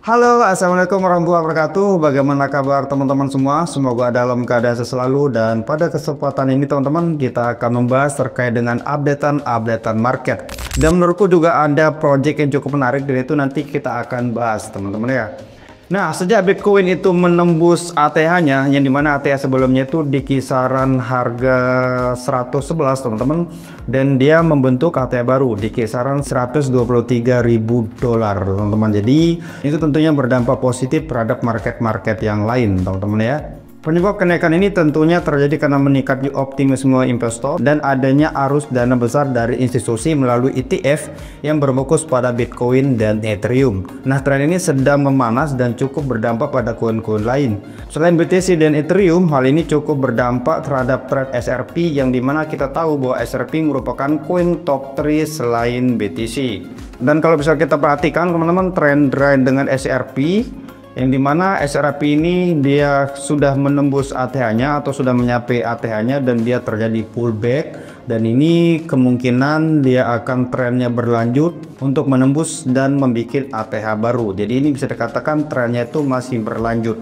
Halo, assalamualaikum warahmatullahi wabarakatuh. Bagaimana kabar teman-teman semua? Semoga dalam keadaan selalu, dan pada kesempatan ini teman-teman kita akan membahas terkait dengan updatean market. Dan menurutku juga ada project yang cukup menarik, dan itu nanti kita akan bahas teman-teman ya. Nah, sejak Bitcoin itu menembus ATH-nya, yang dimana ATH sebelumnya itu di kisaran harga 111 teman-teman, dan dia membentuk ATH baru di kisaran 123.000 dolar teman-teman. Jadi itu tentunya berdampak positif terhadap market-market yang lain teman-teman ya. Penyebab kenaikan ini tentunya terjadi karena meningkatnya optimisme investor dan adanya arus dana besar dari institusi melalui ETF yang berfokus pada Bitcoin dan Ethereum. Nah, tren ini sedang memanas dan cukup berdampak pada koin-koin lain. Selain BTC dan Ethereum, hal ini cukup berdampak terhadap trade SRP, yang dimana kita tahu bahwa SRP merupakan koin top 3 selain BTC. Dan kalau bisa kita perhatikan teman-teman, tren dengan SRP, yang dimana SRP ini dia sudah menembus ATH-nya atau sudah menyapai ATH-nya dan dia terjadi pullback, dan ini kemungkinan dia akan trennya berlanjut untuk menembus dan membuat ATH baru. Jadi ini bisa dikatakan trennya itu masih berlanjut.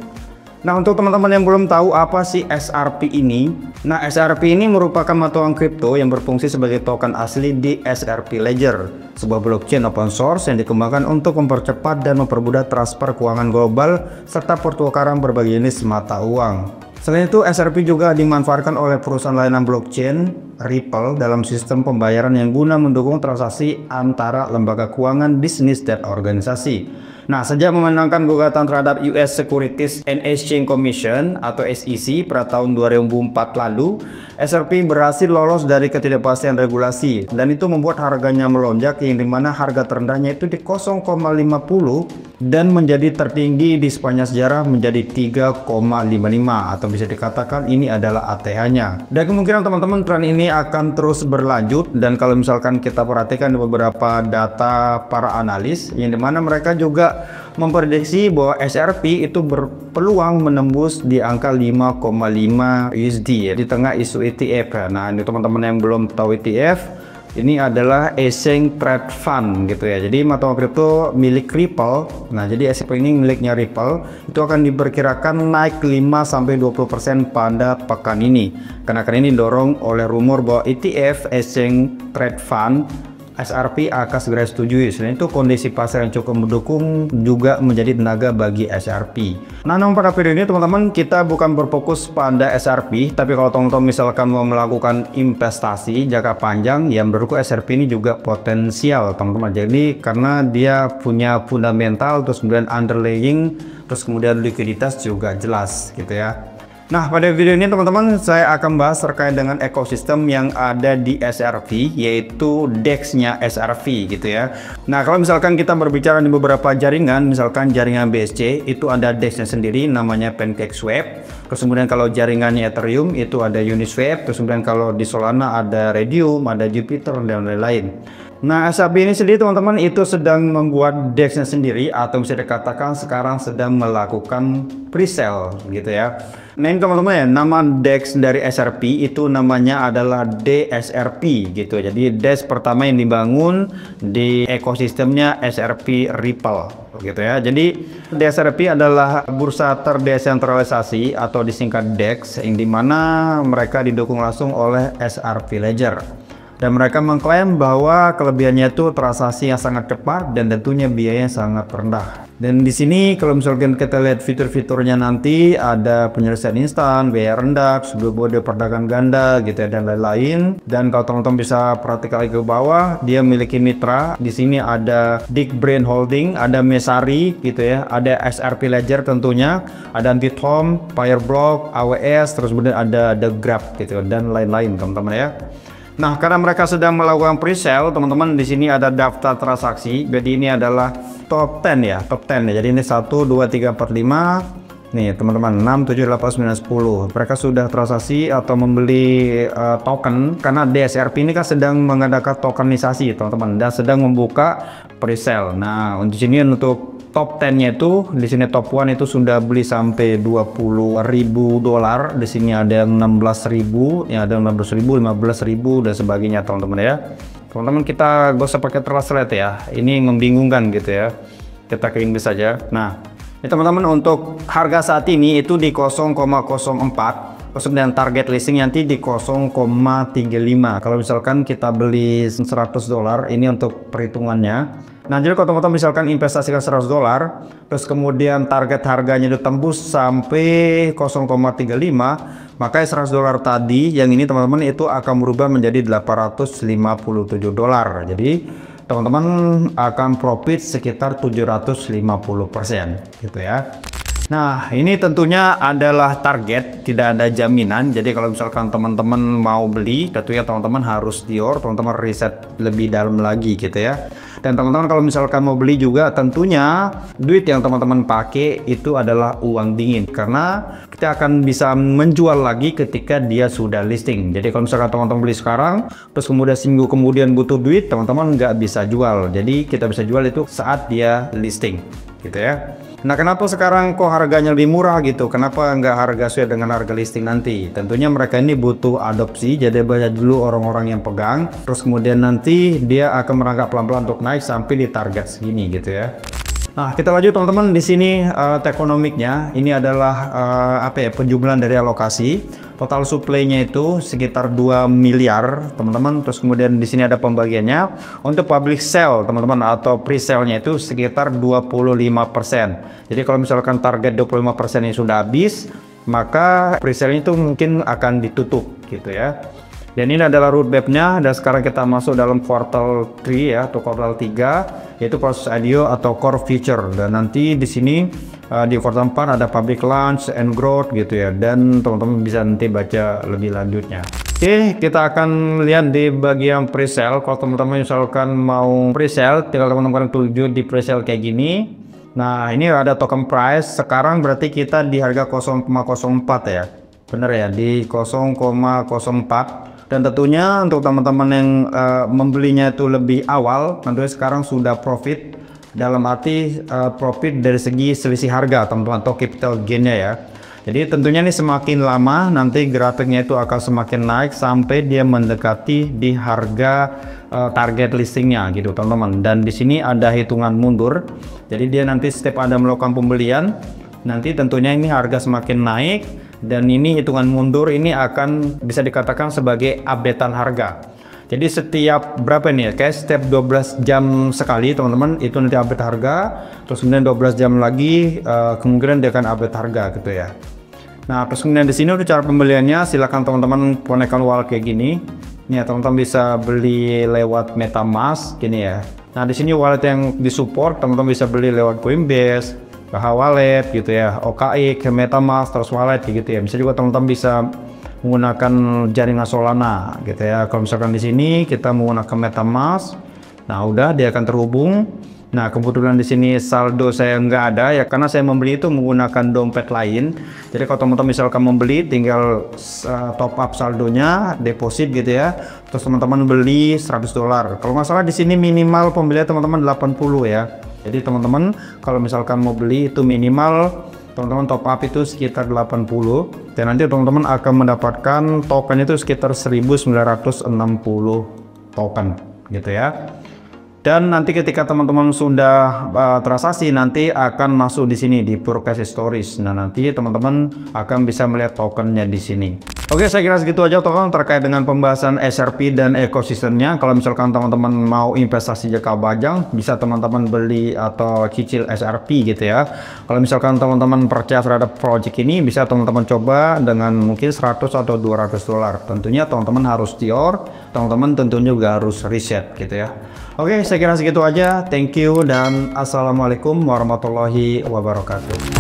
Nah, untuk teman-teman yang belum tahu apa sih SRP ini, nah SRP ini merupakan mata uang kripto yang berfungsi sebagai token asli di SRP Ledger, sebuah blockchain open source yang dikembangkan untuk mempercepat dan mempermudah transfer keuangan global serta pertukaran berbagai jenis mata uang. Selain itu, SRP juga dimanfaatkan oleh perusahaan layanan blockchain Ripple dalam sistem pembayaran yang guna mendukung transaksi antara lembaga keuangan, bisnis, dan organisasi. Nah, sejak memenangkan gugatan terhadap US Securities and Exchange Commission atau SEC pada tahun 2004 lalu, SRP berhasil lolos dari ketidakpastian regulasi, dan itu membuat harganya melonjak, yang dimana harga terendahnya itu di 0,50 dan menjadi tertinggi di sepanjang sejarah menjadi 3,55, atau bisa dikatakan ini adalah ATH-nya. Dan kemungkinan teman-teman tren ini akan terus berlanjut, dan kalau misalkan kita perhatikan beberapa data para analis, yang dimana mereka juga memprediksi bahwa SRP itu berpeluang menembus di angka 5,5 USD ya, di tengah isu ETF. Nah, ini teman-teman yang belum tahu ETF, ini adalah Exchange Trade Fund gitu ya. Jadi mata uang kripto milik Ripple. Nah, jadi SRP ini miliknya Ripple, itu akan diperkirakan naik 5-20% pada pekan ini. Karena ini didorong oleh rumor bahwa ETF Exchange Trade Fund SRP akan segera setujui. Selain itu, kondisi pasar yang cukup mendukung juga menjadi tenaga bagi SRP. Nah, namun pada video ini teman-teman kita bukan berfokus pada SRP, tapi kalau teman-teman misalkan mau melakukan investasi jangka panjang, yang menurutku SRP ini juga potensial teman-teman. Jadi karena dia punya fundamental, terus kemudian underlying, terus kemudian likuiditas juga jelas gitu ya. Nah, pada video ini teman-teman saya akan bahas terkait dengan ekosistem yang ada di SRP, yaitu DEX-nya SRP gitu ya. Nah, kalau misalkan kita berbicara di beberapa jaringan, misalkan jaringan BSC itu ada DEX-nya sendiri namanya PancakeSwap. Terus kemudian kalau jaringannya Ethereum itu ada Uniswap. Terus kemudian kalau di Solana ada Redium, ada Jupiter, dan lain-lain. Nah, SRP ini sendiri teman-teman itu sedang membuat DEX-nya sendiri, atau bisa dikatakan sekarang sedang melakukan pre-sale gitu ya. Nah, ini teman-teman ya, nama DEX dari SRP itu namanya adalah DSRP gitu. Jadi DEX pertama yang dibangun di ekosistemnya SRP Ripple gitu ya. Jadi DSRP adalah bursa terdesentralisasi atau disingkat DEX, yang dimana mereka didukung langsung oleh SRP Ledger. Dan mereka mengklaim bahwa kelebihannya itu transaksi yang sangat cepat dan tentunya biayanya sangat rendah. Dan di sini kalau misalkan kita lihat fitur-fiturnya nanti ada penyelesaian instan, biaya rendah, mode perdagangan ganda gitu ya, dan lain-lain. Dan kalau teman-teman bisa perhatikan lagi ke bawah, dia memiliki mitra. Di sini ada Dick Brain Holding, ada Messari gitu ya, ada SRP Ledger tentunya, ada Bithome, Fireblock, AWS, terus kemudian ada The Grab gitu dan lain-lain teman-teman ya. Nah, karena mereka sedang melakukan pre-sale, teman-teman di sini ada daftar transaksi. Jadi ini adalah top 10 ya, top 10 ya. Jadi ini 1, 2, 3, 4, 5. Nih, teman-teman, 6, 7, 8, 9, 10. Mereka sudah transaksi atau membeli token, karena DSRP ini kan sedang mengadakan tokenisasi, teman-teman, dan sedang membuka pre-sale. Nah, di sini untuk top 10-nya itu, di sini top 1 itu sudah beli sampai 20.000 dolar. Di sini ada yang 16.000, ya ada 16.000, 15.000 dan sebagainya teman-teman ya. Teman-teman kita gak usah pakai translate ya. Ini membingungkan gitu ya. Kita ke Inggris saja. Nah, ini teman-teman untuk harga saat ini itu di 0,04. Terus kemudian target listing nanti di 0,35. Kalau misalkan kita beli $100, ini untuk perhitungannya. Nah, jadi kalau teman-teman misalkan investasikan $100, terus kemudian target harganya ditembus sampai 0,35, maka $100 tadi yang ini teman-teman itu akan berubah menjadi $857. Jadi teman-teman akan profit sekitar 750% gitu ya. Nah, ini tentunya adalah target, tidak ada jaminan. Jadi kalau misalkan teman-teman mau beli, tentunya teman-teman harus teman-teman riset lebih dalam lagi gitu ya. Dan teman-teman kalau misalkan mau beli juga, tentunya duit yang teman-teman pakai itu adalah uang dingin, karena kita akan bisa menjual lagi ketika dia sudah listing. Jadi kalau misalkan teman-teman beli sekarang, terus kemudian seminggu kemudian butuh duit, teman-teman nggak bisa jual. Jadi kita bisa jual itu saat dia listing gitu ya. Nah, kenapa sekarang kok harganya lebih murah gitu? Kenapa nggak harga sesuai dengan harga listing nanti? Tentunya mereka ini butuh adopsi, jadi banyak dulu orang-orang yang pegang, terus kemudian nanti dia akan merangkak pelan-pelan untuk naik sampai di target segini gitu ya. Nah, kita lanjut teman-teman. Di sini tekonomiknya ini adalah penjumlahan dari alokasi. Total supply-nya itu sekitar 2 miliar, teman-teman. Terus kemudian di sini ada pembagiannya. Untuk public sale, teman-teman, atau pre-sale-nya itu sekitar 25%. Jadi kalau misalkan target 25% ini sudah habis, maka pre-sale itu mungkin akan ditutup gitu ya. Dan ini adalah roadmap-nya, dan sekarang kita masuk dalam kuartal 3 ya, atau kuartal 3, yaitu proses IDO atau core feature. Dan nanti di sini di kuartal 4 ada public launch and growth gitu ya, dan teman-teman bisa nanti baca lebih lanjutnya. Oke, kita akan lihat di bagian pre-sale. Kalau teman-teman misalkan mau pre-sale, tinggal teman-teman tuju di pre-sale kayak gini. Nah, ini ada token price, sekarang berarti kita di harga 0,04 ya. Bener ya, di 0,04. Dan tentunya untuk teman-teman yang membelinya itu lebih awal, tentunya sekarang sudah profit, dalam arti profit dari segi selisih harga teman-teman, atau capital gain-nya ya. Jadi tentunya ini semakin lama nanti grafiknya itu akan semakin naik sampai dia mendekati di harga target listingnya gitu teman-teman. Dan di sini ada hitungan mundur, jadi dia nanti setiap Anda melakukan pembelian, nanti tentunya ini harga semakin naik. Dan ini hitungan mundur ini akan bisa dikatakan sebagai updatean harga. Jadi setiap berapa nih ya, kayak setiap 12 jam sekali teman-teman itu nanti update harga. Terus kemudian 12 jam lagi kemungkinan dia akan update harga gitu ya. Nah, terus kemudian di sini udah cara pembeliannya, silakan teman-teman konekkan wallet kayak gini. Nih ya, teman-teman bisa beli lewat MetaMask gini ya. Nah, di sini wallet yang disupport teman-teman bisa beli lewat Coinbase, KH Wallet gitu ya, OKX, MetaMask, terus wallet gitu ya. Bisa juga teman-teman bisa menggunakan jaringan Solana gitu ya. Kalau misalkan di sini kita menggunakan MetaMask, nah udah dia akan terhubung. Nah, kebetulan di sini saldo saya nggak ada ya, karena saya membeli itu menggunakan dompet lain. Jadi kalau teman-teman misalkan membeli, tinggal top up saldonya, deposit gitu ya. Terus teman-teman beli $100. Kalau nggak salah di sini minimal pembelian teman-teman 80 ya. Jadi teman-teman kalau misalkan mau beli itu minimal teman-teman top up itu sekitar 80, dan nanti teman-teman akan mendapatkan token itu sekitar 1960 token gitu ya. Dan nanti ketika teman-teman sudah transaksi, nanti akan masuk di sini di Progress Stories. Nah, nanti teman-teman akan bisa melihat tokennya di sini. Oke, saya kira segitu aja teman-teman terkait dengan pembahasan SRP dan ekosistemnya. Kalau misalkan teman-teman mau investasi jangka panjang, bisa teman-teman beli atau cicil SRP gitu ya. Kalau misalkan teman-teman percaya terhadap project ini, bisa teman-teman coba dengan mungkin 100 atau $200. Tentunya teman-teman harus tior, teman-teman tentunya juga harus riset gitu ya. Oke, saya kira segitu aja. Thank you dan assalamualaikum warahmatullahi wabarakatuh.